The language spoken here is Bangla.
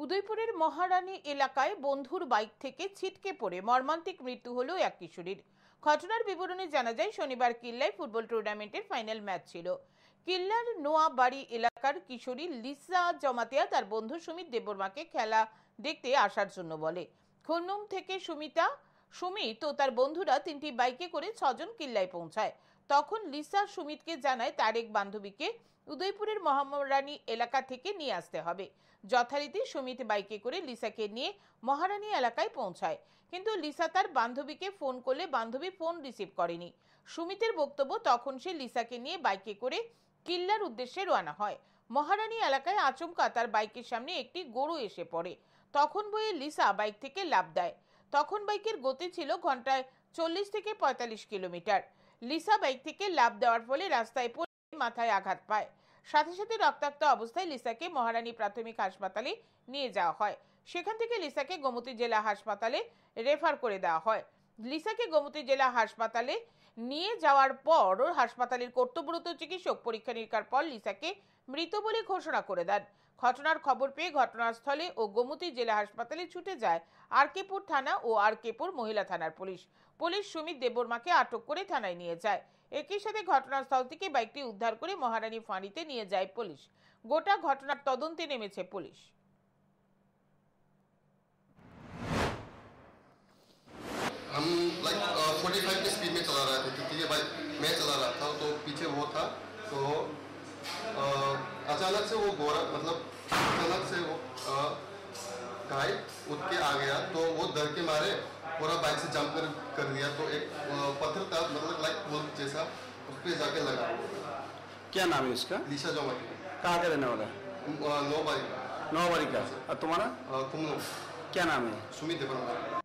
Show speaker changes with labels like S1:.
S1: উদয়পুরের মহারানী এলাকায় বন্ধুর বাইক থেকে ছিটকে পড়ে মর্মান্তিক মৃত্যু হলো এক কিশোরীর। ঘটনার বিবরণে জানা যায়, শনিবার কিল্লায় ফুটবল টুর্নামেন্টের ফাইনাল ম্যাচ ছিল। কিল্লার নোয়াবাড়ি এলাকার কিশোরী লিসা জমাতিয়া তার বন্ধু সুমিত দেববর্মাকে খেলা দেখতে আসার জন্য বলে। খুন্নুম থেকে সুমিত ও তার বন্ধুরা 3টি বাইকে করে 6 জন কিল্লায় পৌঁছায়। তখন লিসা সুমিতকে জানায় তার এক বান্ধবীকে উদয়পুরের মহারানী এলাকা থেকে নিয়ে আসতে হবে। যথারীতি সুমিত বাইকে করে লিসাকে নিয়ে মহারানী এলাকায় পৌঁছায়, কিন্তু লিসা তার বান্ধবীকে ফোন করলে বান্ধবী ফোন রিসিভ করেনি। সুমিতের বক্তব্য, তখন সে লিসাকে নিয়ে বাইকে করে কিল্লার উদ্দেশ্যে রওনা হয়। মহারানী এলাকায় আচমকা তার বাইকের সামনে একটি গরু এসে পড়ে। তখন বয়ে লিসা বাইক থেকে লাফ দেয়। তখন বাইকের গতি ছিল ঘন্টায় 40 থেকে 45 কিলোমিটার। লিসা বাইক থেকে লাফ দেওয়ার ফলে রাস্তায় পড়ে মাথায় আঘাত পায়। সাথে সাথে রক্তাক্ত অবস্থায় লিসাকে মহারানী প্রাথমিক হাসপাতালে নিয়ে যাওয়া হয়। সেখান থেকে লিসাকে গোমতী জেলা হাসপাতালে রেফার করে দেওয়া হয়। লিসাকে গোমতী জেলা হাসপাতালে নিয়ে যাওয়ার পর হাসপাতালের কর্তব্যরত চিকিৎসক পরীক্ষা নিরীক্ষার পর লিসাকে মৃত বলে ঘোষণা করে দেন। ঘটনার খবর পেয়ে ঘটনাস্থলে ও গোমতী জেলা হাসপাতালে ছুটে যায় আরকেপুর থানা ও আরকেপুর মহিলা থানার পুলিশ। সুমিত দেববর্মাকে আটক করে থানায় নিয়ে যায়। একই সাথে ঘটনাস্থল থেকে বাইকটি উদ্ধার করে মহারানী ফাঁড়িতে নিয়ে যায় পুলিশ। গোটা ঘটনার তদন্তে নেমেছে পুলিশ।
S2: हम 45 की स्पीड में चला रहे थे, क्योंकि ये बाइक मैं चला रहा था तो पीछे वो था। तो अचानक से वो घोड़ा अचानक से वो गाय उठ के आ गया, तो वो डर के मारे पूरा बाइक से जंप कर दिया। तो एक पत्थर था, लाइक पुल जैसा, उस पर जाके लगा।
S3: क्या नाम है उसका?
S2: लिसा जमाती।
S3: कहाँ का रहने वाला?
S2: नौबारी।
S3: नौबारी का। और तुम्हारा?
S2: कुमनो।
S3: क्या नाम है?
S2: सुमित देवबर्मा।